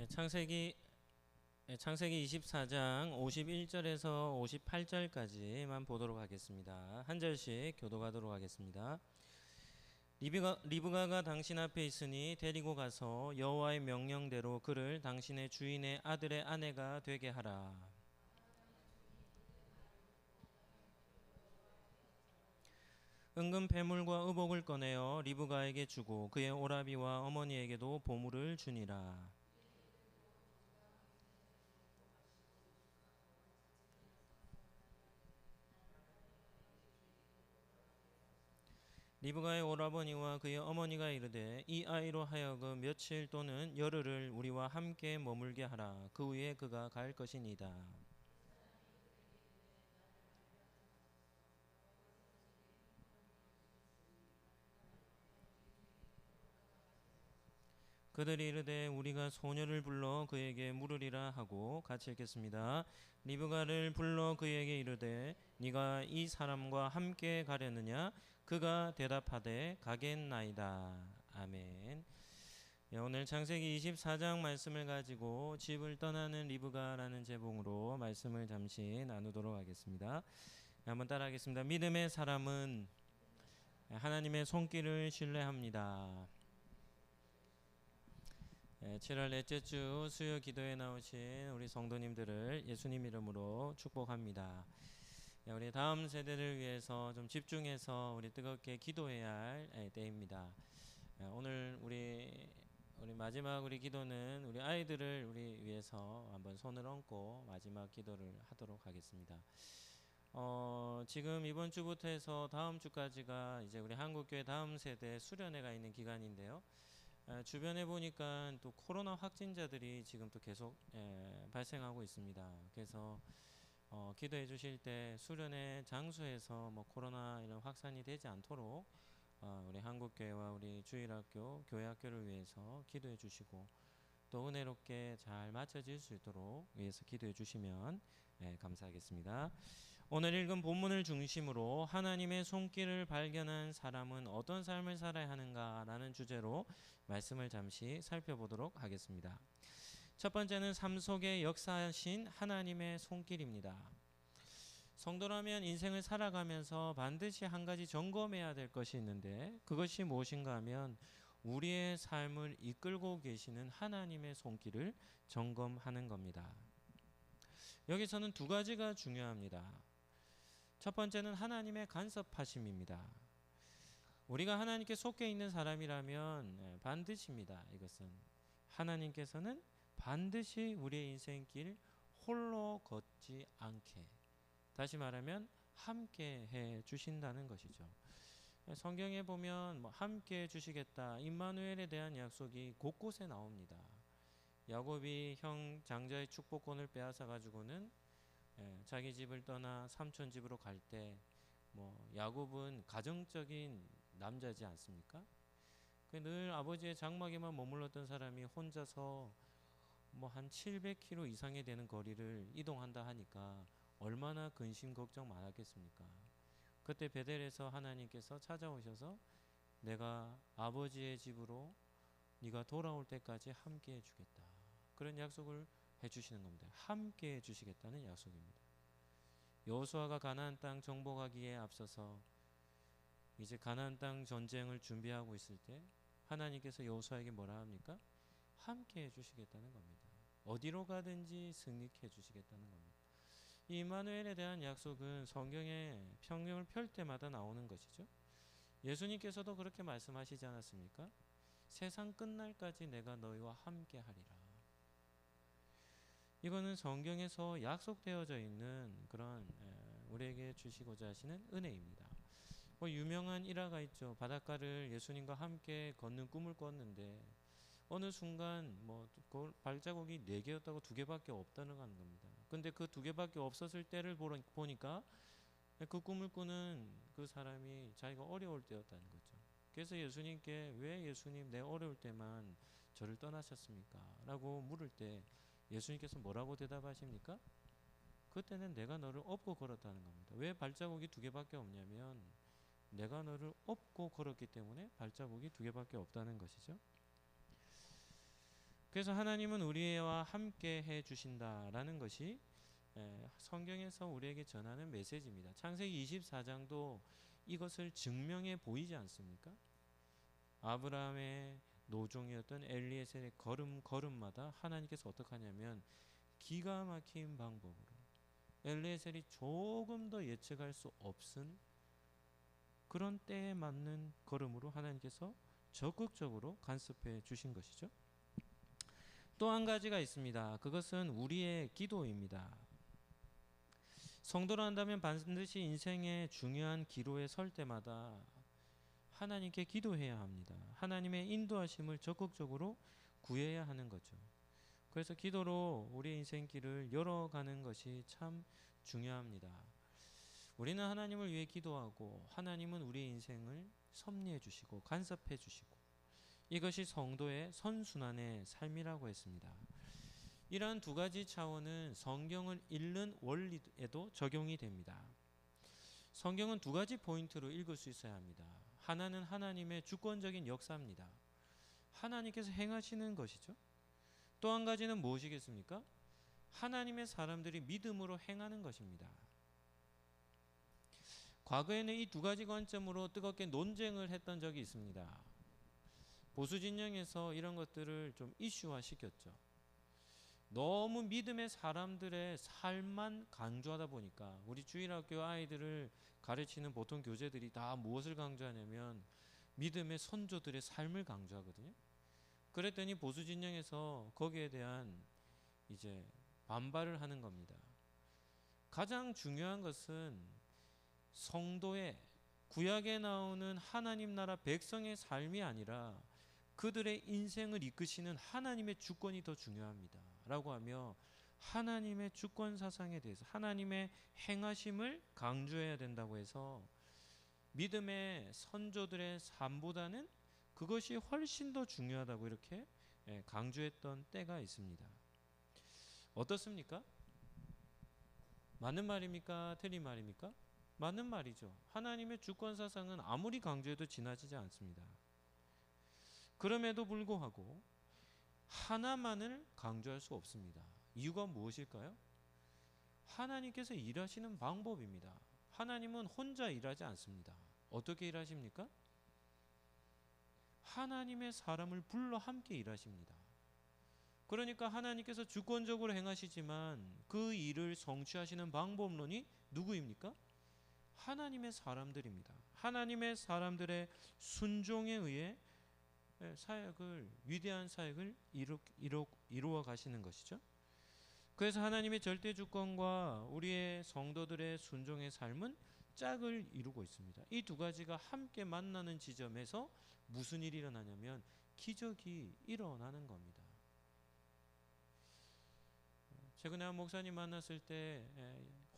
창세기 24장 51절에서 58절까지만 보도록 하겠습니다. 한 절씩 교독하도록 하겠습니다. 리브가가 당신 앞에 있으니 데리고 가서 여호와의 명령대로 그를 당신의 주인의 아들의 아내가 되게 하라. 은금 배물과 의복을 꺼내어 리브가에게 주고 그의 오라비와 어머니에게도 보물을 주니라. 리브가의 오라버니와 그의 어머니가 이르되 이 아이로 하여금 며칠 또는 열흘을 우리와 함께 머물게 하라. 그 후에 그가 갈 것이니이다. 그들이 이르되 우리가 소녀를 불러 그에게 물으리라 하고 같이 읽겠습니다. 리브가를 불러 그에게 이르되 네가 이 사람과 함께 가려느냐? 그가 대답하되 가겠나이다. 아멘. 오늘 창세기 24장 말씀을 가지고 집을 떠나는 리브가라는 제목으로 말씀을 잠시 나누도록 하겠습니다. 한번 따라하겠습니다. 믿음의 사람은 하나님의 손길을 신뢰합니다. 7월 넷째 주 수요 기도에 나오신 우리 성도님들을 예수님 이름으로 축복합니다. 우리 다음 세대를 위해서 좀 집중해서 우리 뜨겁게 기도해야 할 때입니다. 오늘 우리 마지막 우리 기도는 우리 아이들을 우리 위해서 한번 손을 얹고 마지막 기도를 하도록 하겠습니다. 지금 이번 주부터 해서 다음 주까지가 이제 우리 한국교회 다음 세대 수련회가 있는 기간인데요. 주변에 보니까 또 코로나 확진자들이 지금 또 계속 발생하고 있습니다. 그래서 기도해 주실 때 수련회 장소에서 뭐 코로나 이런 확산이 되지 않도록 우리 한국교회와 우리 주일학교, 교회학교를 위해서 기도해 주시고 또 은혜롭게 잘 맞춰질 수 있도록 위해서 기도해 주시면 감사하겠습니다. 오늘 읽은 본문을 중심으로 하나님의 손길을 발견한 사람은 어떤 삶을 살아야 하는가라는 주제로 말씀을 잠시 살펴보도록 하겠습니다. 첫 번째는 삶 속에 역사하신 하나님의 손길입니다. 성도라면 인생을 살아가면서 반드시 한 가지 점검해야 될 것이 있는데 그것이 무엇인가 하면 우리의 삶을 이끌고 계시는 하나님의 손길을 점검하는 겁니다. 여기서는 두 가지가 중요합니다. 첫 번째는 하나님의 간섭하심입니다. 우리가 하나님께 속해 있는 사람이라면 반드시입니다. 이것은 하나님께서는 반드시 우리의 인생길 홀로 걷지 않게, 다시 말하면 함께 해 주신다는 것이죠. 성경에 보면 함께 해 주시겠다, 임마누엘에 대한 약속이 곳곳에 나옵니다. 야곱이 형 장자의 축복권을 빼앗아 가지고는 자기 집을 떠나 삼촌 집으로 갈 때 야곱은 가정적인 남자지 않습니까? 늘 아버지의 장막에만 머물렀던 사람이 혼자서 한 700km 이상이 되는 거리를 이동한다 하니까 얼마나 근심 걱정 많았겠습니까? 그때 베델에서 하나님께서 찾아오셔서 내가 아버지의 집으로 네가 돌아올 때까지 함께 해주겠다, 그런 약속을 해주시는 겁니다. 함께 해주시겠다는 약속입니다. 여호수아가 가나안 땅 정복하기에 앞서서 이제 가나안 땅 전쟁을 준비하고 있을 때 하나님께서 여호수아에게 뭐라 합니까? 함께 해주시겠다는 겁니다. 어디로 가든지 승리케 해주시겠다는 겁니다. 이 임마누엘에 대한 약속은 성경에 성경을 펼 때마다 나오는 것이죠. 예수님께서도 그렇게 말씀하시지 않았습니까? 세상 끝날까지 내가 너희와 함께 하리라. 이거는 성경에서 약속되어져 있는 그런 우리에게 주시고자 하시는 은혜입니다. 유명한 일화가 있죠. 바닷가를 예수님과 함께 걷는 꿈을 꿨는데 어느 순간 발자국이 4개였다고 2개밖에 없다는 겁니다. 근데 그 2개밖에 없었을 때를 보니까 그 꿈을 꾸는 그 사람이 자기가 어려울 때였다는 거죠. 그래서 예수님께 왜 예수님 내 어려울 때만 저를 떠나셨습니까? 라고 물을 때 예수님께서 뭐라고 대답하십니까? 그때는 내가 너를 업고 걸었다는 겁니다. 왜 발자국이 2개밖에 없냐면 내가 너를 업고 걸었기 때문에 발자국이 2개밖에 없다는 것이죠. 그래서 하나님은 우리와 함께 해 주신다라는 것이 성경에서 우리에게 전하는 메시지입니다. 창세기 24장도 이것을 증명해 보이지 않습니까? 아브라함의 노종이었던 엘리에셀의 걸음마다 하나님께서 어떻게 하냐면 기가 막힌 방법으로 엘리에셀이 조금 더 예측할 수 없은 그런 때에 맞는 걸음으로 하나님께서 적극적으로 간섭해 주신 것이죠. 또 한 가지가 있습니다. 그것은 우리의 기도입니다. 성도로 한다면 반드시 인생의 중요한 기로에 설 때마다 하나님께 기도해야 합니다. 하나님의 인도하심을 적극적으로 구해야 하는 거죠. 그래서 기도로 우리의 인생길을 열어가는 것이 참 중요합니다. 우리는 하나님을 위해 기도하고 하나님은 우리의 인생을 섭리해 주시고 간섭해 주시고 이것이 성도의 선순환의 삶이라고 했습니다. 이러한 두 가지 차원은 성경을 읽는 원리에도 적용이 됩니다. 성경은 두 가지 포인트로 읽을 수 있어야 합니다. 하나는 하나님의 주권적인 역사입니다. 하나님께서 행하시는 것이죠. 또 한 가지는 무엇이겠습니까? 하나님의 사람들이 믿음으로 행하는 것입니다. 과거에는 이 두 가지 관점으로 뜨겁게 논쟁을 했던 적이 있습니다. 보수 진영에서 이런 것들을 좀 이슈화 시켰죠. 너무 믿음의 사람들의 삶만 강조하다 보니까 우리 주일학교 아이들을 가르치는 보통 교재들이 다 무엇을 강조하냐면 믿음의 선조들의 삶을 강조하거든요. 그랬더니 보수 진영에서 거기에 대한 이제 반발을 하는 겁니다. 가장 중요한 것은 성도의 구약에 나오는 하나님 나라 백성의 삶이 아니라 그들의 인생을 이끄시는 하나님의 주권이 더 중요합니다. 라고 하며 하나님의 주권 사상에 대해서 하나님의 행하심을 강조해야 된다고 해서 믿음의 선조들의 삶보다는 그것이 훨씬 더 중요하다고 이렇게 강조했던 때가 있습니다. 어떻습니까? 맞는 말입니까? 틀린 말입니까? 맞는 말이죠. 하나님의 주권 사상은 아무리 강조해도 지나치지 않습니다. 그럼에도 불구하고 하나만을 강조할 수 없습니다. 이유가 무엇일까요? 하나님께서 일하시는 방법입니다. 하나님은 혼자 일하지 않습니다. 어떻게 일하십니까? 하나님의 사람을 불러 함께 일하십니다. 그러니까 하나님께서 주권적으로 행하시지만 그 일을 성취하시는 방법론이 누구입니까? 하나님의 사람들입니다. 하나님의 사람들의 순종에 의해 사역을 위대한 사역을 이루어 가시는 것이죠. 그래서 하나님의 절대 주권과 우리의 성도들의 순종의 삶은 짝을 이루고 있습니다. 이 두 가지가 함께 만나는 지점에서 무슨 일이 일어나냐면 기적이 일어나는 겁니다. 최근에 한 목사님 만났을 때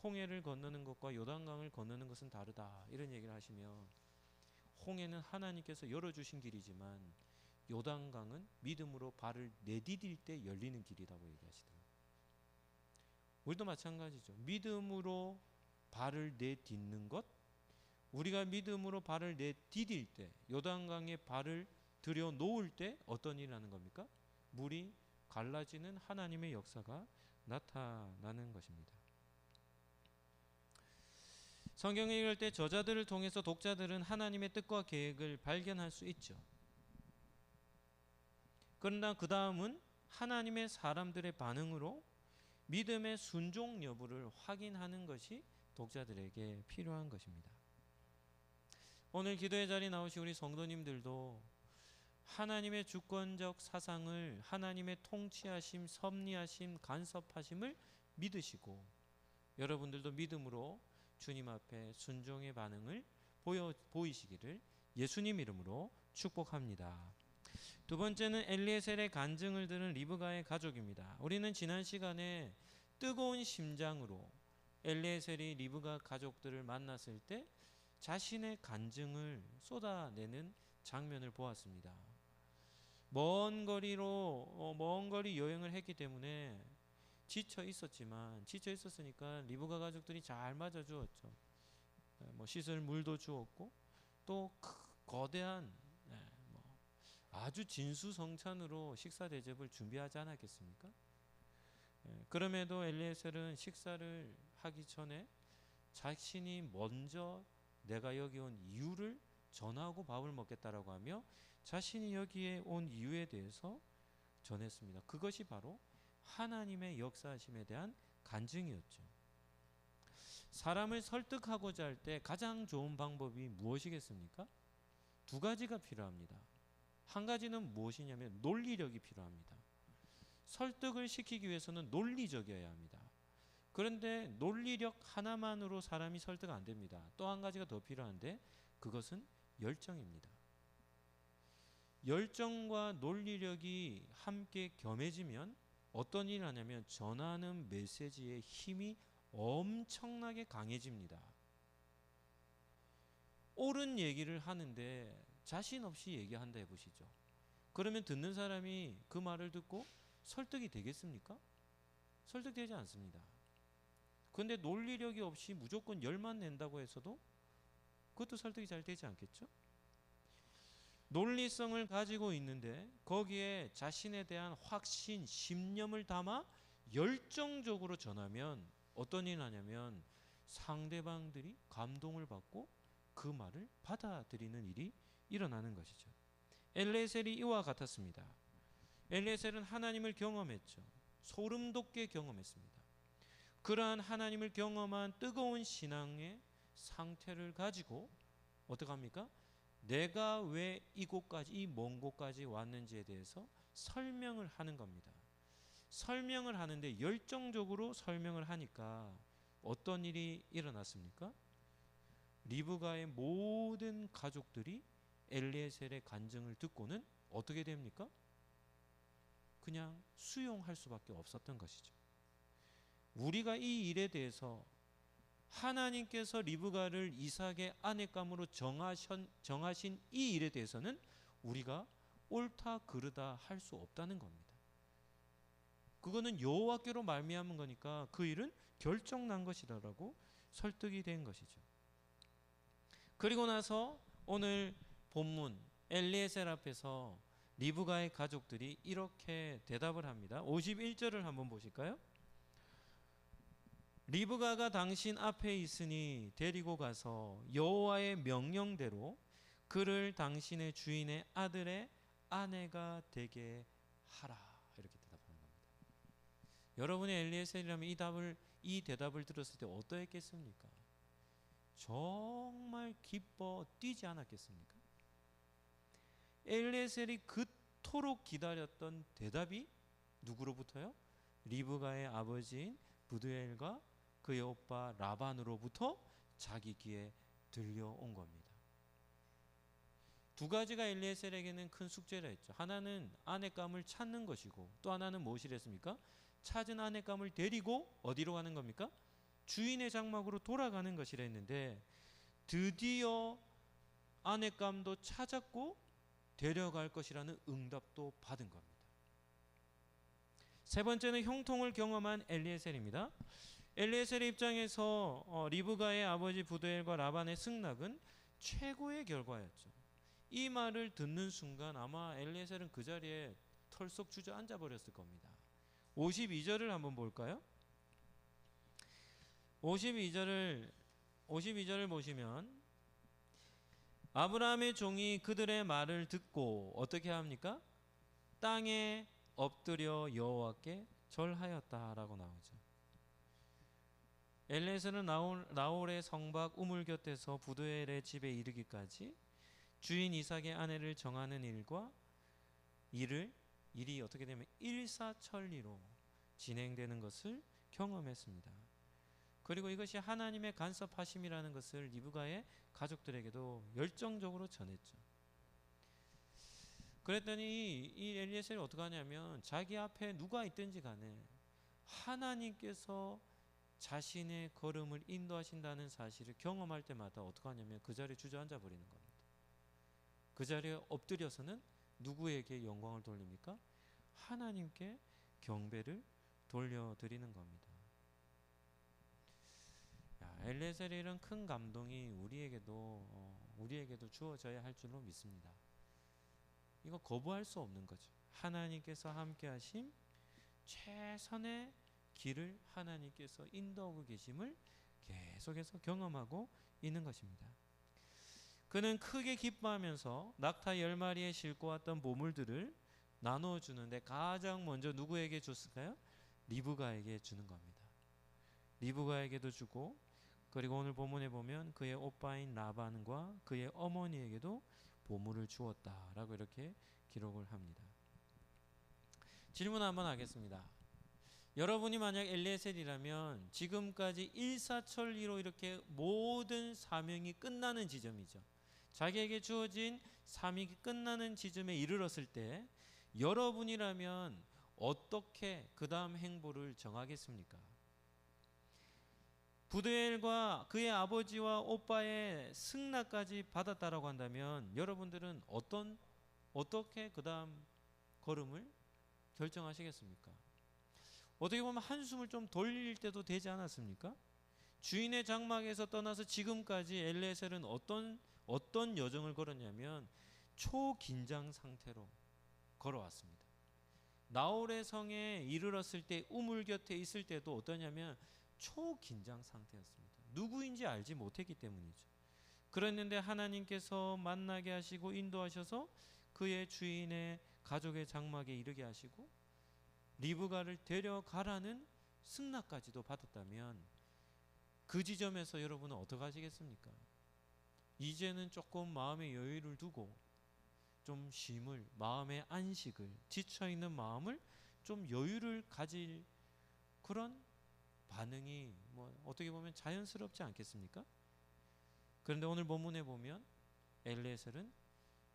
홍해를 건너는 것과 요단강을 건너는 것은 다르다 이런 얘기를 하시며 홍해는 하나님께서 열어주신 길이지만 요단강은 믿음으로 발을 내디딜 때 열리는 길이라고 얘기하시더라고요. 우리도 마찬가지죠. 믿음으로 발을 내딛는 것, 우리가 믿음으로 발을 내디딜 때 요단강에 발을 들여 놓을 때 어떤 일이 나는 겁니까? 물이 갈라지는 하나님의 역사가 나타나는 것입니다. 성경을 읽을 때 저자들을 통해서 독자들은 하나님의 뜻과 계획을 발견할 수 있죠. 그러나 그 다음은 하나님의 사람들의 반응으로 믿음의 순종 여부를 확인하는 것이 독자들에게 필요한 것입니다. 오늘 기도의 자리에 나오신 우리 성도님들도 하나님의 주권적 사상을 하나님의 통치하심, 섭리하심, 간섭하심을 믿으시고 여러분들도 믿음으로 주님 앞에 순종의 반응을 보이시기를 예수님 이름으로 축복합니다. 두 번째는 엘리에셀의 간증을 들은 리브가의 가족입니다. 우리는 지난 시간에 뜨거운 심장으로 엘리에셀이 리브가 가족들을 만났을 때 자신의 간증을 쏟아내는 장면을 보았습니다. 먼 거리 여행을 했기 때문에 지쳐 있었으니까 리브가 가족들이 잘 맞아 주었죠. 씻을 물도 주었고 또 거대한 아주 진수성찬으로 식사 대접을 준비하지 않았겠습니까? 그럼에도 엘리에셀은 식사를 하기 전에 자신이 먼저 내가 여기 온 이유를 전하고 밥을 먹겠다라고 하며 자신이 여기에 온 이유에 대해서 전했습니다. 그것이 바로 하나님의 역사하심에 대한 간증이었죠. 사람을 설득하고자 할 때 가장 좋은 방법이 무엇이겠습니까? 두 가지가 필요합니다. 한 가지는 무엇이냐면 논리력이 필요합니다. 설득을 시키기 위해서는 논리적이어야 합니다. 그런데 논리력 하나만으로 사람이 설득 안 됩니다. 또 한 가지가 더 필요한데 그것은 열정입니다. 열정과 논리력이 함께 겸해지면 어떤 일을 하냐면 전하는 메시지의 힘이 엄청나게 강해집니다. 옳은 얘기를 하는데 자신 없이 얘기한다 해보시죠. 그러면 듣는 사람이 그 말을 듣고 설득이 되겠습니까? 설득되지 않습니다. 그런데 논리력이 없이 무조건 열만 낸다고 해서도 그것도 설득이 잘 되지 않겠죠? 논리성을 가지고 있는데 거기에 자신에 대한 확신, 신념을 담아 열정적으로 전하면 어떤 일이 나냐면 상대방들이 감동을 받고 그 말을 받아들이는 일이 일어나는 것이죠. 엘리에셀이 이와 같았습니다. 엘리에셀은 하나님을 경험했죠. 소름 돋게 경험했습니다. 그러한 하나님을 경험한 뜨거운 신앙의 상태를 가지고 어떻게 합니까? 내가 왜 이곳까지, 이 먼 곳까지 왔는지에 대해서 설명을 하는 겁니다. 설명을 하는데 열정적으로 설명을 하니까 어떤 일이 일어났습니까? 리브가의 모든 가족들이 엘리에셀의 간증을 듣고는 어떻게 됩니까? 그냥 수용할 수밖에 없었던 것이죠. 우리가 이 일에 대해서 하나님께서 리브가를 이삭의 아내감으로 정하신 이 일에 대해서는 우리가 옳다 그르다 할 수 없다는 겁니다. 그거는 여호와께로 말미암은 거니까 그 일은 결정난 것이라고 설득이 된 것이죠. 그리고 나서 오늘 본문 엘리에셀 앞에서 리브가의 가족들이 이렇게 대답을 합니다. 51절을 한번 보실까요? 리브가가 당신 앞에 있으니 데리고 가서 여호와의 명령대로 그를 당신의 주인의 아들의 아내가 되게 하라. 이렇게 대답하는 겁니다. 여러분이 엘리에셀이라면 이 대답을 들었을 때 어떠했겠습니까? 정말 기뻐 뛰지 않았겠습니까? 엘리에셀이 그토록 기다렸던 대답이 누구로부터요? 리브가의 아버지인 부두엘과 그의 오빠 라반으로부터 자기 귀에 들려온 겁니다. 두 가지가 엘리에셀에게는 큰 숙제라 했죠. 하나는 아내감을 찾는 것이고 또 하나는 무엇이랬습니까? 찾은 아내감을 데리고 어디로 가는 겁니까? 주인의 장막으로 돌아가는 것이라 했는데 드디어 아내감도 찾았고 데려갈 것이라는 응답도 받은 겁니다. 세 번째는 형통을 경험한 엘리에셀입니다. 엘리에셀의 입장에서 리브가의 아버지 부두엘과 라반의 승낙은 최고의 결과였죠. 이 말을 듣는 순간 아마 엘리에셀은 그 자리에 털썩 주저앉아 버렸을 겁니다. 52절을 한번 볼까요? 52절을 보시면 아브라함의 종이 그들의 말을 듣고 어떻게 합니까? 땅에 엎드려 여호와께 절하였다라고 나오죠. 엘리에셀은 나홀의 성박 우물 곁에서 부두엘의 집에 이르기까지 주인 이삭의 아내를 정하는 일이 어떻게 되면 일사천리로 진행되는 것을 경험했습니다. 그리고 이것이 하나님의 간섭하심이라는 것을 리브가의 가족들에게도 열정적으로 전했죠. 그랬더니 이 엘리에셀이 어떻게 하냐면 자기 앞에 누가 있든지 간에 하나님께서 자신의 걸음을 인도하신다는 사실을 경험할 때마다 어떻게 하냐면 그 자리에 주저앉아 버리는 겁니다. 그 자리에 엎드려서는 누구에게 영광을 돌립니까? 하나님께 경배를 돌려드리는 겁니다. 엘리에셀의 이런 큰 감동이 우리에게도 주어져야 할 줄로 믿습니다. 이거 거부할 수 없는 거죠. 하나님께서 함께 하심, 최선의 길을 하나님께서 인도하고 계심을 계속해서 경험하고 있는 것입니다. 그는 크게 기뻐하면서 낙타 10마리에 싣고 왔던 보물들을 나눠주는데 가장 먼저 누구에게 줬을까요? 리브가에게 주는 겁니다. 리브가에게도 주고, 그리고 오늘 본문에 보면 그의 오빠인 라반과 그의 어머니에게도 보물을 주었다라고 이렇게 기록을 합니다. 질문 한번 하겠습니다. 여러분이 만약 엘리에셀이라면 지금까지 일사천리로 이렇게 모든 사명이 끝나는 지점이죠. 자기에게 주어진 사명이 끝나는 지점에 이르렀을 때 여러분이라면 어떻게 그 다음 행보를 정하겠습니까? 부드엘과 그의 아버지와 오빠의 승낙까지 받았다라고 한다면 여러분들은 어떻게 그 다음 걸음을 결정하시겠습니까? 어떻게 보면 한숨을 좀 돌릴 때도 되지 않았습니까? 주인의 장막에서 떠나서 지금까지 엘리에셀은 어떤 여정을 걸었냐면 초긴장 상태로 걸어왔습니다. 나홀의 성에 이르렀을 때 우물 곁에 있을 때도 어떠냐면 초긴장 상태였습니다. 누구인지 알지 못했기 때문이죠. 그랬는데 하나님께서 만나게 하시고 인도하셔서 그의 주인의 가족의 장막에 이르게 하시고 리브가를 데려가라는 승낙까지도 받았다면 그 지점에서 여러분은 어떻게 하시겠습니까? 이제는 조금 마음의 여유를 두고 좀 쉼을, 마음의 안식을, 지쳐있는 마음을 좀 여유를 가질 그런 반응이 어떻게 보면 자연스럽지 않겠습니까? 그런데 오늘 본문에 보면 엘리에셀은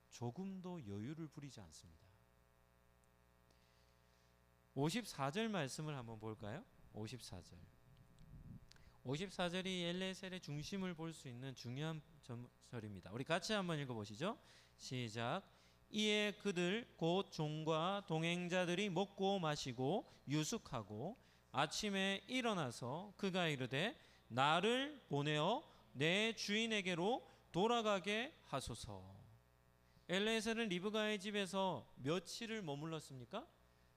조금도 여유를 부리지 않습니다. 54절 말씀을 한번 볼까요? 54절. 54절이 엘리에셀의 중심을 볼 수 있는 중요한 절입니다. 우리 같이 한번 읽어보시죠. 시작. 이에 그들 곧 종과 동행자들이 먹고 마시고 유숙하고 아침에 일어나서 그가 이르되 나를 보내어 내 주인에게로 돌아가게 하소서. 엘리에셀은 리브가의 집에서 며칠을 머물렀습니까?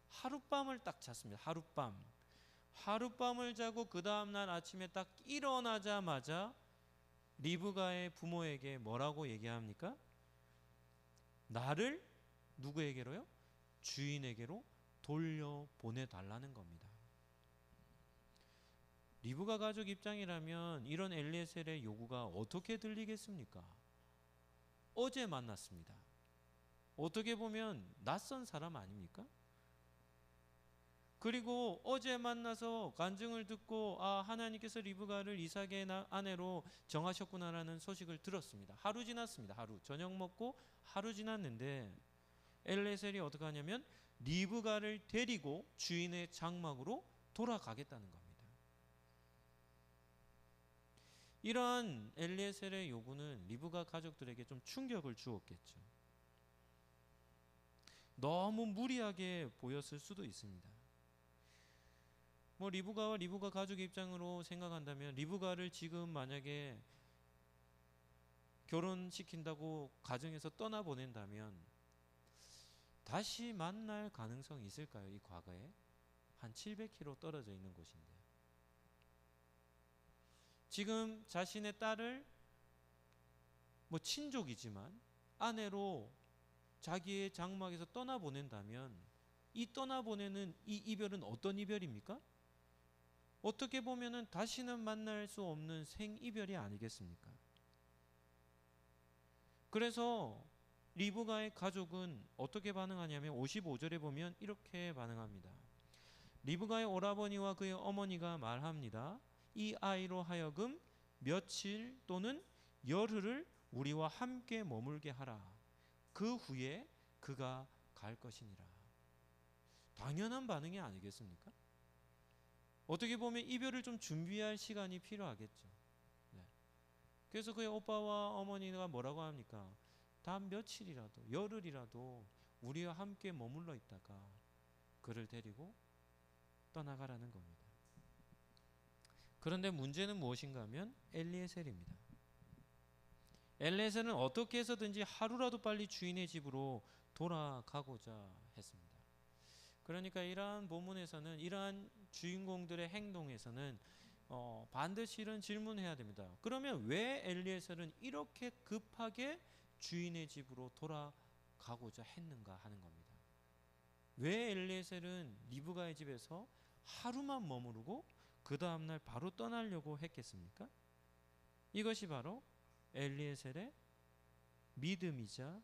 하룻밤을 딱 잤습니다. 하룻밤을 자고 그 다음날 아침에 딱 일어나자마자 리브가의 부모에게 뭐라고 얘기합니까? 나를 누구에게로요? 주인에게로 돌려보내달라는 겁니다. 리브가 가족 입장이라면 이런 엘리에셀의 요구가 어떻게 들리겠습니까? 어제 만났습니다. 어떻게 보면 낯선 사람 아닙니까? 그리고 어제 만나서 간증을 듣고 하나님께서 리브가를 이삭의 아내로 정하셨구나라는 소식을 들었습니다. 하루 지났습니다. 저녁 먹고 하루 지났는데 엘리에셀이 어떻게 하냐면 리브가를 데리고 주인의 장막으로 돌아가겠다는 겁니다. 이러한 엘리에셀의 요구는 리브가 가족들에게 좀 충격을 주었겠죠. 너무 무리하게 보였을 수도 있습니다. 리브가와 리브가 가족의 입장으로 생각한다면 리브가를 지금 만약에 결혼시킨다고 가정에서 떠나보낸다면 다시 만날 가능성이 있을까요? 이 과거에 한 700km 떨어져 있는 곳인데 지금 자신의 딸을 친족이지만 아내로 자기의 장막에서 떠나보낸다면 이 떠나보내는 이 이별은 어떤 이별입니까? 어떻게 보면은 다시는 만날 수 없는 생이별이 아니겠습니까? 그래서 리브가의 가족은 어떻게 반응하냐면 55절에 보면 이렇게 반응합니다. 리브가의 오라버니와 그의 어머니가 말합니다. 이 아이로 하여금 며칠 또는 열흘을 우리와 함께 머물게 하라. 그 후에 그가 갈 것이니라. 당연한 반응이 아니겠습니까? 어떻게 보면 이별을 좀 준비할 시간이 필요하겠죠. 네. 그래서 그의 오빠와 어머니가 뭐라고 합니까? 단 며칠이라도 열흘이라도 우리와 함께 머물러 있다가 그를 데리고 떠나가라는 겁니다. 그런데 문제는 무엇인가 하면 엘리에셀입니다. 엘리에셀은 어떻게 해서든지 하루라도 빨리 주인의 집으로 돌아가고자 했습니다. 그러니까 이러한 본문에서는 이러한 주인공들의 행동에서는 반드시 이런 질문해야 됩니다. 그러면 왜 엘리에셀은 이렇게 급하게 주인의 집으로 돌아가고자 했는가 하는 겁니다. 왜 엘리에셀은 리브가의 집에서 하루만 머무르고 그 다음날 바로 떠나려고 했겠습니까? 이것이 바로 엘리에셀의 믿음이자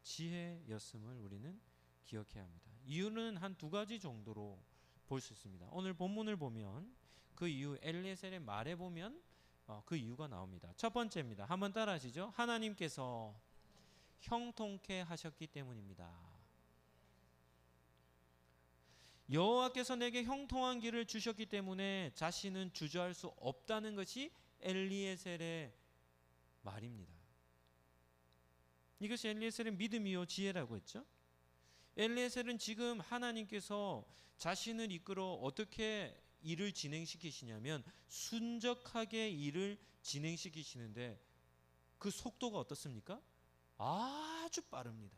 지혜였음을 우리는 기억해야 합니다. 이유는 한 두 가지 정도로 볼 수 있습니다. 오늘 본문을 보면 그 이유, 엘리에셀의 말에 보면 그 이유가 나옵니다. 첫 번째입니다. 한번 따라 하시죠. 하나님께서 형통케 하셨기 때문입니다. 여호와께서 내게 형통한 길을 주셨기 때문에 자신은 주저할 수 없다는 것이 엘리에셀의 말입니다. 이것이 엘리에셀의 믿음이요 지혜라고 했죠. 엘리에셀은 지금 하나님께서 자신을 이끌어 어떻게 일을 진행시키시냐면 순적하게 일을 진행시키시는데 그 속도가 어떻습니까? 아주 빠릅니다.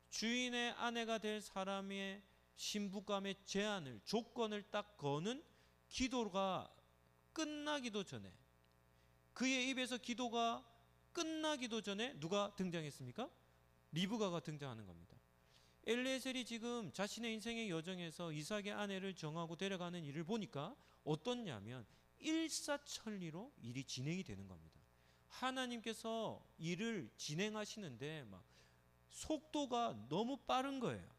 주인의 아내가 될 사람의 신부감의 제안을 조건을 딱 거는 기도가 끝나기도 전에 그의 입에서 기도가 끝나기도 전에 누가 등장했습니까? 리브가가 등장하는 겁니다. 엘리에셀이 지금 자신의 인생의 여정에서 이삭의 아내를 정하고 데려가는 일을 보니까 어떻냐면 일사천리로 일이 진행이 되는 겁니다. 하나님께서 일을 진행하시는데 막 속도가 너무 빠른 거예요.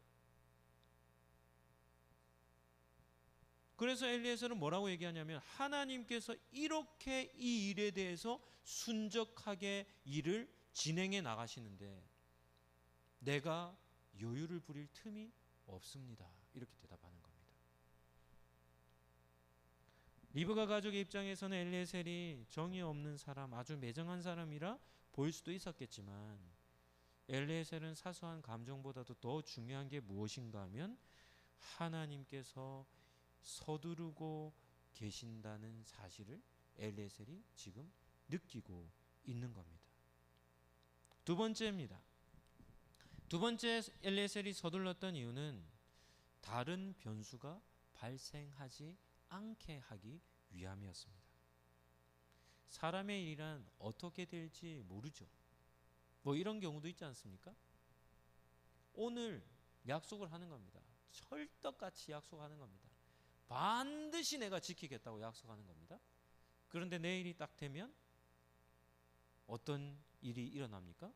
그래서 엘리에셀은 뭐라고 얘기하냐면 하나님께서 이렇게 이 일에 대해서 순적하게 일을 진행해 나가시는데 내가 여유를 부릴 틈이 없습니다. 이렇게 대답하는 겁니다. 리브가 가족의 입장에서는 엘리에셀이 정이 없는 사람, 아주 매정한 사람이라 보일 수도 있었겠지만 엘리에셀은 사소한 감정보다도 더 중요한 게 무엇인가 하면 하나님께서 서두르고 계신다는 사실을 엘리에셀이 지금 느끼고 있는 겁니다. 두 번째입니다. 두 번째 엘리에셀이 서둘렀던 이유는 다른 변수가 발생하지 않게 하기 위함이었습니다. 사람의 일이란 어떻게 될지 모르죠. 뭐 이런 경우도 있지 않습니까? 오늘 약속을 하는 겁니다. 철떡같이 약속하는 겁니다. 반드시 내가 지키겠다고 약속하는 겁니다. 그런데 내일이 딱 되면 어떤 일이 일어납니까?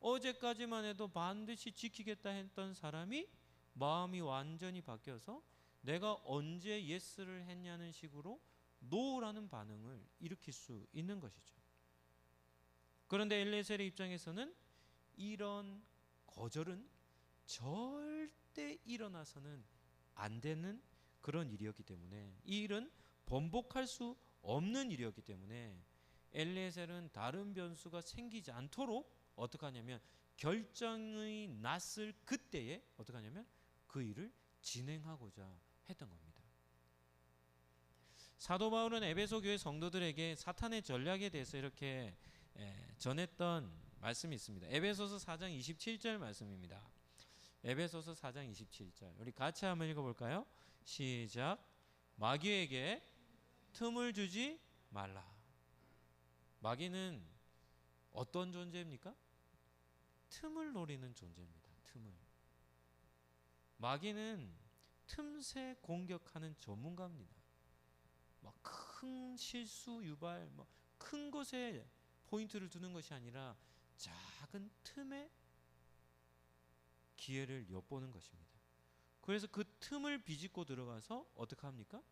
어제까지만 해도 반드시 지키겠다 했던 사람이 마음이 완전히 바뀌어서 내가 언제 예스를 했냐는 식으로 노라는 반응을 일으킬 수 있는 것이죠. 그런데 엘리에셀의 입장에서는 이런 거절은 절대 일어나서는 안 되는 그런 일이었기 때문에 이 일은 번복할 수 없는 일이었기 때문에 엘리에셀은 다른 변수가 생기지 않도록 어떻게 하냐면 결정이 났을 그때에 어떻게 하냐면 그 일을 진행하고자 했던 겁니다. 사도 바울은 에베소 교회 성도들에게 사탄의 전략에 대해서 이렇게 전했던 말씀이 있습니다. 에베소서 4장 27절 말씀입니다. 에베소서 4장 27절 우리 같이 한번 읽어볼까요? 시작. 마귀에게 틈을 주지 말라. 마귀는 어떤 존재입니까? 틈을 노리는 존재입니다. 틈을. 마귀는 틈새 공격하는 전문가입니다. 막 큰 실수 유발, 큰 것에 포인트를 두는 것이 아니라 작은 틈에 기회를 엿보는 것입니다. 그래서 그 틈을 비집고 들어가서 어떻게 합니까?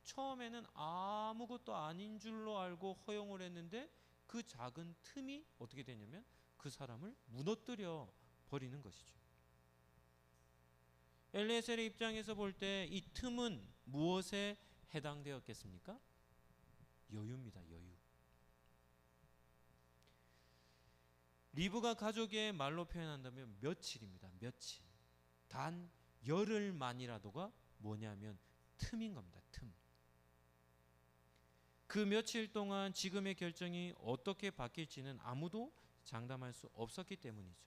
처음에는 아무것도 아닌 줄로 알고 허용을 했는데 그 작은 틈이 어떻게 되냐면 그 사람을 무너뜨려 버리는 것이죠. 엘리에셀의 입장에서 볼 때 이 틈은 무엇에 해당되었겠습니까? 여유입니다. 여유. 리브가 가족의 말로 표현한다면 며칠입니다. 며칠. 단 열흘만이라도가 뭐냐면 틈인 겁니다. 틈. 그 며칠 동안 지금의 결정이 어떻게 바뀔지는 아무도 장담할 수 없었기 때문이죠.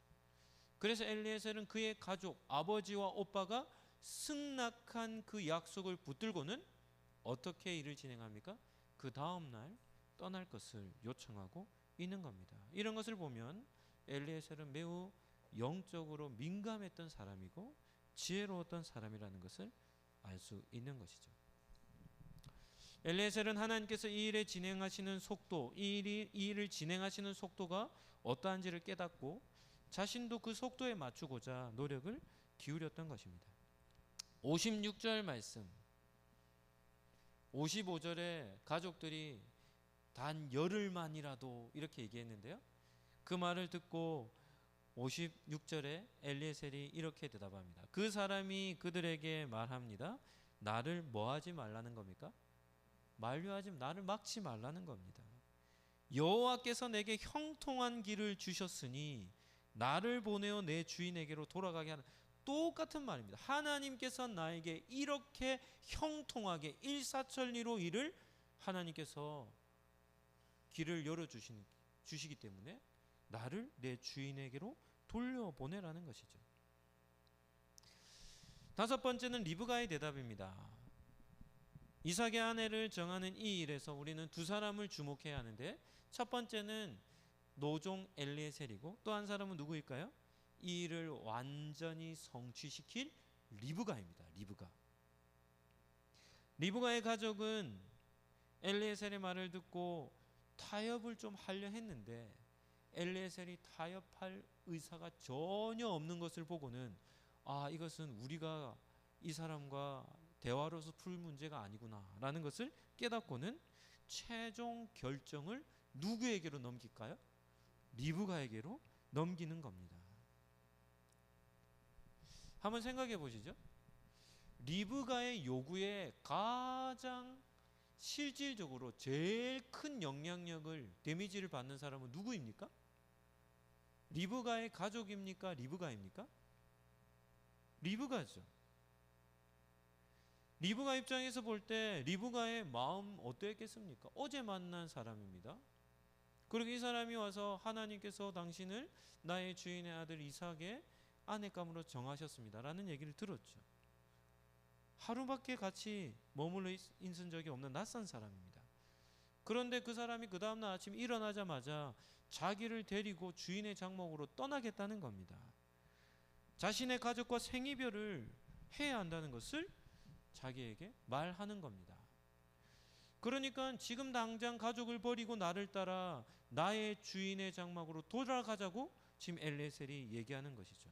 그래서 엘리에셀은 그의 가족 아버지와 오빠가 승낙한 그 약속을 붙들고는 어떻게 일을 진행합니까? 그 다음날 떠날 것을 요청하고 있는 겁니다. 이런 것을 보면 엘리에셀은 매우 영적으로 민감했던 사람이고 지혜로웠던 사람이라는 것을 알 수 있는 것이죠. 엘리에셀은 하나님께서 이 일을 진행하시는 속도, 이 일을 진행하시는 속도가 어떠한지를 깨닫고 자신도 그 속도에 맞추고자 노력을 기울였던 것입니다. 56절 말씀, 55절에 가족들이 단 열흘만이라도 이렇게 얘기했는데요. 그 말을 듣고 56절에 엘리에셀이 이렇게 대답합니다. 그 사람이 그들에게 말합니다. 나를 뭐하지 말라는 겁니까? 만류하지, 나를 막지 말라는 겁니다. 여호와께서 내게 형통한 길을 주셨으니 나를 보내어 내 주인에게로 돌아가게 하는, 똑같은 말입니다. 하나님께서 나에게 이렇게 형통하게 일사천리로 일을 하나님께서 길을 열어주시기 때문에 나를 내 주인에게로 돌려보내라는 것이죠. 다섯 번째는 리브가의 대답입니다. 이삭의 아내를 정하는 이 일에서 우리는 두 사람을 주목해야 하는데, 첫 번째는 노종 엘리에셀이고 또 한 사람은 누구일까요? 이 일을 완전히 성취시킬 리브가입니다. 리브가의 가족은 엘리에셀의 말을 듣고 타협을 좀 하려 했는데 엘리에셀이 타협할 의사가 전혀 없는 것을 보고는 이것은 우리가 이 사람과 대화로서 풀 문제가 아니구나 라는 것을 깨닫고는 최종 결정을 누구에게로 넘길까요? 리브가에게로 넘기는 겁니다. 한번 생각해 보시죠. 리브가의 요구에 가장 실질적으로 제일 큰 영향력을, 데미지를 받는 사람은 누구입니까? 리브가의 가족입니까? 리브가입니까? 리브가죠. 리브가 입장에서 볼 때 리브가의 마음 어땠겠습니까? 어제 만난 사람입니다. 그리고 이 사람이 와서 하나님께서 당신을 나의 주인의 아들 이삭의 아내감으로 정하셨습니다 라는 얘기를 들었죠. 하루밖에 같이 머물러 있은 적이 없는 낯선 사람입니다. 그런데 그 사람이 그 다음날 아침 일어나자마자 자기를 데리고 주인의 장막으로 떠나겠다는 겁니다. 자신의 가족과 생이별을 해야 한다는 것을 자기에게 말하는 겁니다. 그러니까 지금 당장 가족을 버리고 나를 따라 나의 주인의 장막으로 돌아가자고 지금 엘리에셀이 얘기하는 것이죠.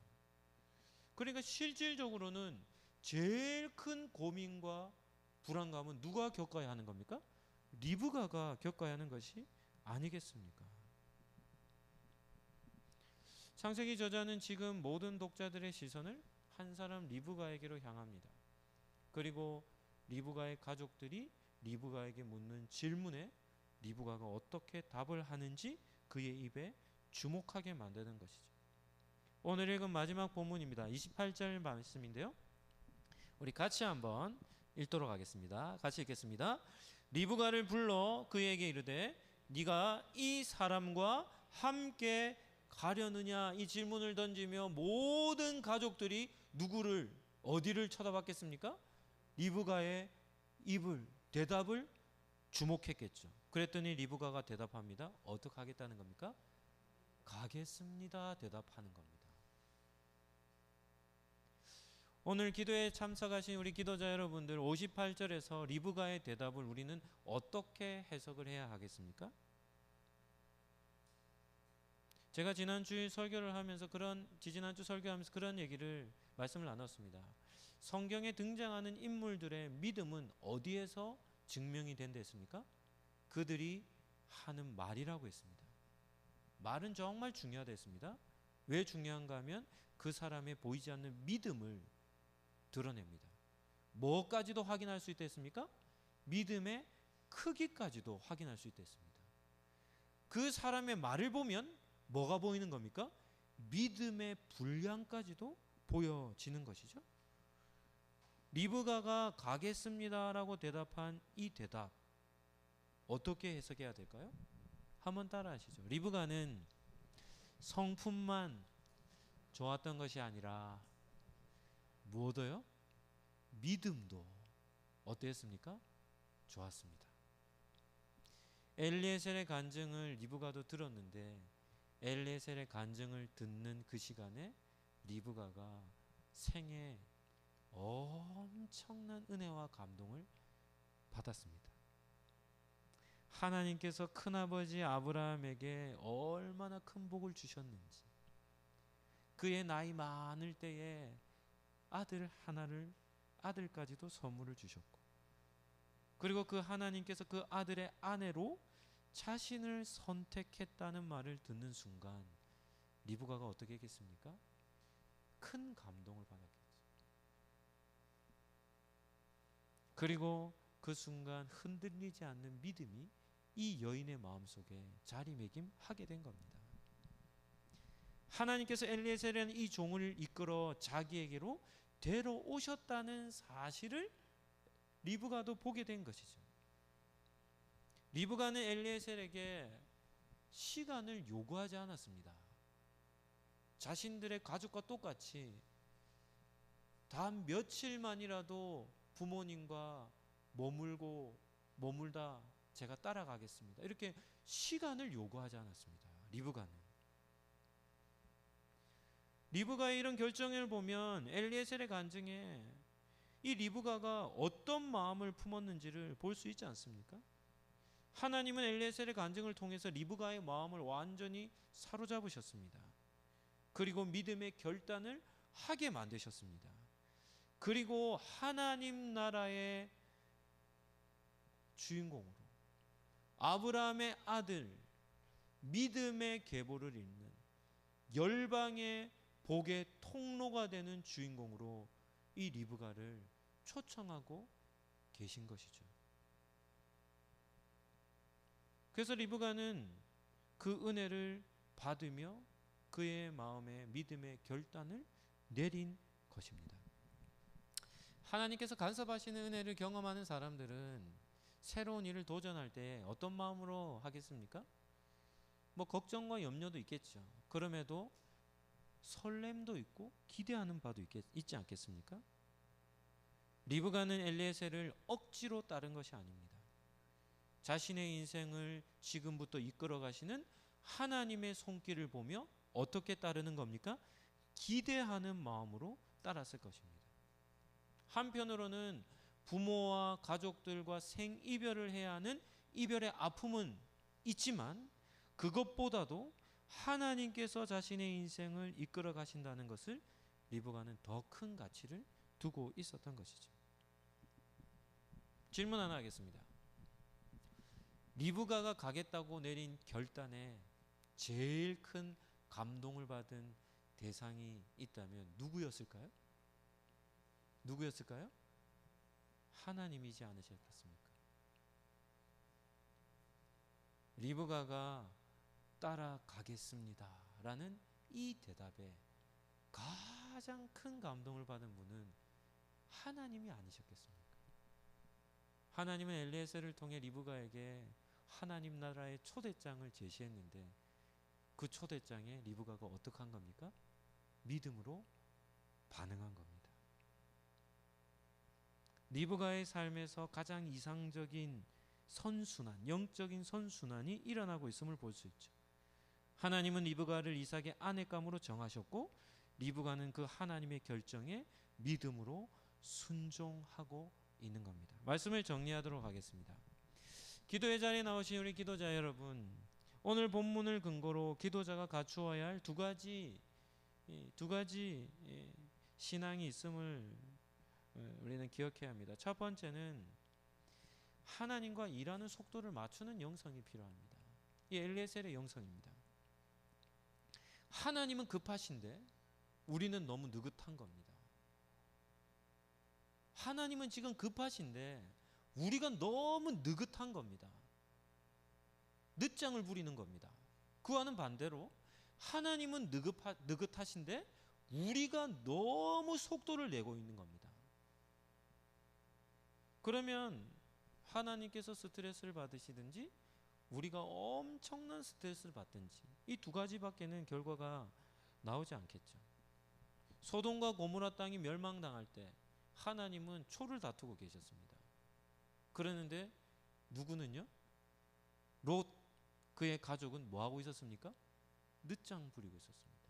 그러니까 실질적으로는 제일 큰 고민과 불안감은 누가 겪어야 하는 겁니까? 리브가가 겪어야 하는 것이 아니겠습니까? 창세기 저자는 지금 모든 독자들의 시선을 한 사람 리브가에게로 향합니다. 그리고 리브가의 가족들이 리브가에게 묻는 질문에 리브가가 어떻게 답을 하는지 그의 입에 주목하게 만드는 것이죠. 오늘 읽은 마지막 본문입니다. 28절 말씀인데요. 우리 같이 한번 읽도록 하겠습니다. 같이 읽겠습니다. 리브가를 불러 그에게 이르되 네가 이 사람과 함께 가려느냐, 이 질문을 던지며 모든 가족들이 누구를, 어디를 쳐다봤겠습니까? 리브가의 입을, 대답을 주목했겠죠. 그랬더니 리브가가 대답합니다. 어떻게 하겠다는 겁니까? 가겠습니다 대답하는 겁니다. 오늘 기도에 참석하신 우리 기도자 여러분들, 58절에서 리브가의 대답을 우리는 어떻게 해석을 해야 하겠습니까? 제가 지난주 설교를 하면서 지지난주 설교하면서 그런 말씀을 나눴습니다. 성경에 등장하는 인물들의 믿음은 어디에서 증명이 된다 했습니까? 그들이 하는 말이라고 했습니다. 말은 정말 중요하다 했습니다. 왜 중요한가 하면 그 사람의 보이지 않는 믿음을 드러냅니다. 뭐까지도 확인할 수 있다 했습니까? 믿음의 크기까지도 확인할 수 있다 했습니다. 그 사람의 말을 보면 뭐가 보이는 겁니까? 믿음의 분량까지도 보여지는 것이죠. 리브가가 가겠습니다라고 대답한 이 대답, 어떻게 해석해야 될까요? 한번 따라 하시죠. 리브가는 성품만 좋았던 것이 아니라 무엇도요? 믿음도 어땠습니까? 좋았습니다. 엘리에셀의 간증을 리브가도 들었는데 엘리에셀의 간증을 듣는 그 시간에 리브가가 생애 엄청난 은혜와 감동을 받았습니다. 하나님께서 큰아버지 아브라함에게 얼마나 큰 복을 주셨는지, 그의 나이 많을 때에 아들 하나를, 아들까지도 선물을 주셨고, 그리고 그 하나님께서 그 아들의 아내로 자신을 선택했다는 말을 듣는 순간 리브가가 어떻게 했겠습니까? 큰 감동을 받았겠죠. 그리고 그 순간 흔들리지 않는 믿음이 이 여인의 마음속에 자리매김하게 된 겁니다. 하나님께서 엘리에셀이라는 이 종을 이끌어 자기에게로 데려오셨다는 사실을 리브가도 보게 된 것이죠. 리브가는 엘리에셀에게 시간을 요구하지 않았습니다. 자신들의 가족과 똑같이 단 며칠만이라도 부모님과 머물다 제가 따라가겠습니다, 이렇게 시간을 요구하지 않았습니다. 리브가의 이런 결정을 보면 엘리에셀의 간증에 이 리브가가 어떤 마음을 품었는지를 볼 수 있지 않습니까? 하나님은 엘리에셀의 간증을 통해서 리브가의 마음을 완전히 사로잡으셨습니다. 그리고 믿음의 결단을 하게 만드셨습니다. 그리고 하나님 나라의 주인공으로, 아브라함의 아들, 믿음의 계보를 잇는 열방의 복의 통로가 되는 주인공으로 이 리브가를 초청하고 계신 것이죠. 그래서 리브가는 그 은혜를 받으며 그의 마음에 믿음의 결단을 내린 것입니다. 하나님께서 간섭하시는 은혜를 경험하는 사람들은 새로운 일을 도전할 때 어떤 마음으로 하겠습니까? 걱정과 염려도 있겠죠. 그럼에도 설렘도 있고 기대하는 바도 있지 않겠습니까? 리브가는 엘리에셀을 억지로 따른 것이 아닙니다. 자신의 인생을 지금부터 이끌어 가시는 하나님의 손길을 보며 어떻게 따르는 겁니까? 기대하는 마음으로 따랐을 것입니다. 한편으로는 부모와 가족들과 생이별을 해야 하는 이별의 아픔은 있지만 그것보다도 하나님께서 자신의 인생을 이끌어 가신다는 것을 리브가는 더 큰 가치를 두고 있었던 것이죠. 질문 하나 하겠습니다. 리브가가 가겠다고 내린 결단에 제일 큰 감동을 받은 대상이 있다면 누구였을까요? 하나님이지 않으셨겠습니까? 리브가가 따라가겠습니다 라는 이 대답에 가장 큰 감동을 받은 분은 하나님이 아니셨겠습니까? 하나님은 엘리에셀을 통해 리브가에게 하나님 나라의 초대장을 제시했는데 그 초대장에 리브가가 어떻게 한 겁니까? 믿음으로 반응한 겁니다. 리브가의 삶에서 가장 이상적인 선순환, 영적인 선순환이 일어나고 있음을 볼 수 있죠. 하나님은 리브가를 이삭의 아내감으로 정하셨고 리브가는 그 하나님의 결정에 믿음으로 순종하고 있는 겁니다. 말씀을 정리하도록 하겠습니다. 기도의 자리에 나오신 우리 기도자 여러분, 오늘 본문을 근거로 기도자가 갖추어야 할 두 가지 신앙이 있음을 우리는 기억해야 합니다. 첫 번째는 하나님과 일하는 속도를 맞추는 영성이 필요합니다. 이 엘리에셀의 영성입니다. 하나님은 급하신데 우리는 너무 느긋한 겁니다. 하나님은 지금 급하신데 우리가 너무 느긋한 겁니다. 늦장을 부리는 겁니다. 그와는 반대로 하나님은 느긋하신데 우리가 너무 속도를 내고 있는 겁니다. 그러면 하나님께서 스트레스를 받으시든지 우리가 엄청난 스트레스를 받든지 이 두 가지밖에는 결과가 나오지 않겠죠. 소돔과 고모라 땅이 멸망당할 때 하나님은 초를 다투고 계셨습니다. 그러는데 누구는요? 롯 그의 가족은 뭐하고 있었습니까? 늦장 부리고 있었습니다.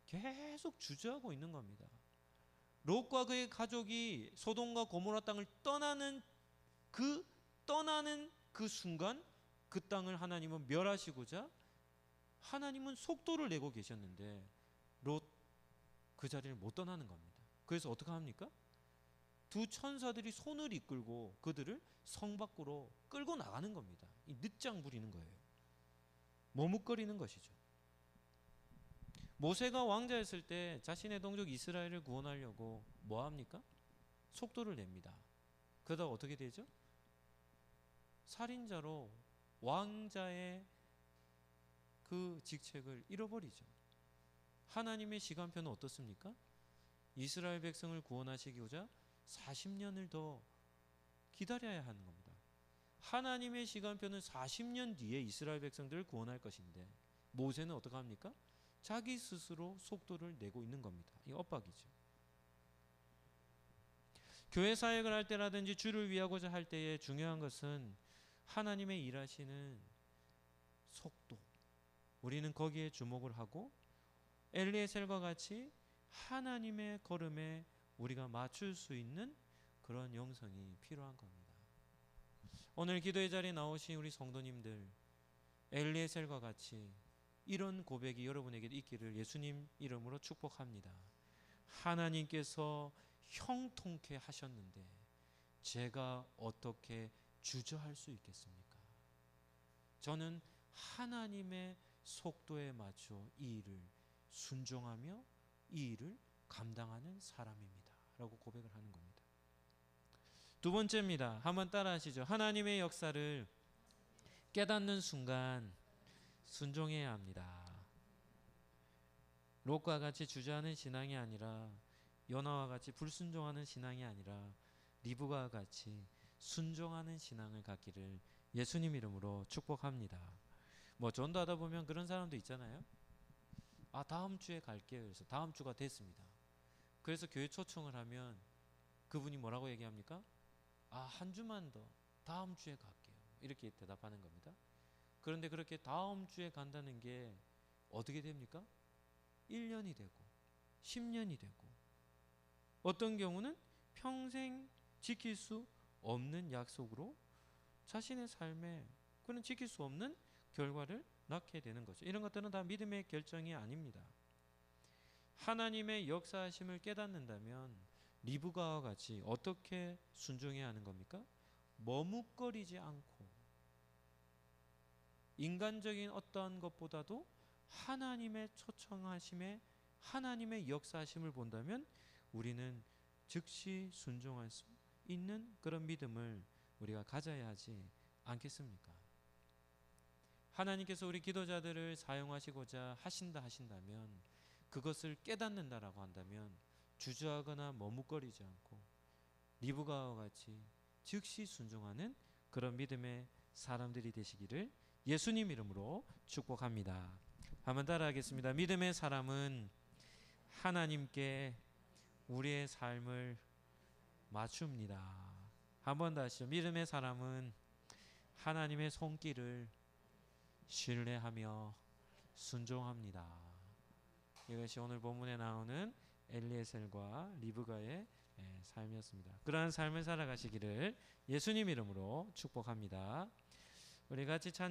계속 주저하고 있는 겁니다. 롯과 그의 가족이 소돔과 고모라 땅을 떠나는 그 순간 그 땅을 하나님은 멸하시고자 하나님은 속도를 내고 계셨는데 롯 그 자리를 못 떠나는 겁니다. 그래서 어떻게 합니까? 두 천사들이 손을 이끌고 그들을 성 밖으로 끌고 나가는 겁니다. 이 늦장 부리는 거예요. 머뭇거리는 것이죠. 모세가 왕자였을 때 자신의 동족 이스라엘을 구원하려고 뭐 합니까? 속도를 냅니다. 그러다 어떻게 되죠? 살인자로 왕자의 그 직책을 잃어버리죠. 하나님의 시간표는 어떻습니까? 이스라엘 백성을 구원하시고자 40년을 더 기다려야 하는 겁니다. 하나님의 시간표는 40년 뒤에 이스라엘 백성들을 구원할 것인데 모세는 어떻게 합니까? 자기 스스로 속도를 내고 있는 겁니다. 이 엇박이죠. 교회 사역을 할 때라든지 주를 위하고자 할 때에 중요한 것은 하나님의 일하시는 속도, 우리는 거기에 주목을 하고 엘리에셀과 같이 하나님의 걸음에 우리가 맞출 수 있는 그런 영성이 필요한 겁니다. 오늘 기도의 자리에 나오신 우리 성도님들, 엘리에셀과 같이 이런 고백이 여러분에게 있기를 예수님 이름으로 축복합니다. 하나님께서 형통케 하셨는데 제가 어떻게 주저할 수 있겠습니까? 저는 하나님의 속도에 맞춰 이 일을 순종하며 이 일을 감당하는 사람입니다 라고 고백을 하는 겁니다. 두 번째입니다. 한번 따라 하시죠. 하나님의 역사를 깨닫는 순간 순종해야 합니다. 롯과 같이 주저하는 신앙이 아니라, 요나와 같이 불순종하는 신앙이 아니라 리브가와 같이 순종하는 신앙을 갖기를 예수님 이름으로 축복합니다. 뭐 전도하다 보면 그런 사람도 있잖아요. 다음 주에 갈게요. 그래서 다음 주가 됐습니다. 그래서 교회 초청을 하면 그분이 뭐라고 얘기합니까? 한 주만 더, 다음 주에 갈게요. 이렇게 대답하는 겁니다. 그런데 그렇게 다음 주에 간다는 게 어떻게 됩니까? 1년이 되고 10년이 되고 어떤 경우는 평생 지킬 수 없는 약속으로 자신의 삶에 그런 지킬 수 없는 결과를 낳게 되는 거죠. 이런 것들은 다 믿음의 결정이 아닙니다. 하나님의 역사하심을 깨닫는다면 리브가와 같이 어떻게 순종해야 하는 겁니까? 머뭇거리지 않고 인간적인 어떠한 것보다도 하나님의 초청하심에 하나님의 역사하심을 본다면 우리는 즉시 순종할 수 있는 그런 믿음을 우리가 가져야 하지 않겠습니까? 하나님께서 우리 기도자들을 사용하시고자 하신다면 그것을 깨닫는다라고 한다면 주저하거나 머뭇거리지 않고 리브가와 같이 즉시 순종하는 그런 믿음의 사람들이 되시기를 예수님 이름으로 축복합니다. 한번 따라하겠습니다. 믿음의 사람은 하나님께 우리의 삶을 맞춥니다. 한 번 더 하시죠. 믿음의 사람은 하나님의 손길을 신뢰하며 순종합니다. 이것이 오늘 본문에 나오는 엘리에셀과 리브가의 삶이었습니다. 그러한 삶을 살아가시기를 예수님 이름으로 축복합니다. 우리 같이 찬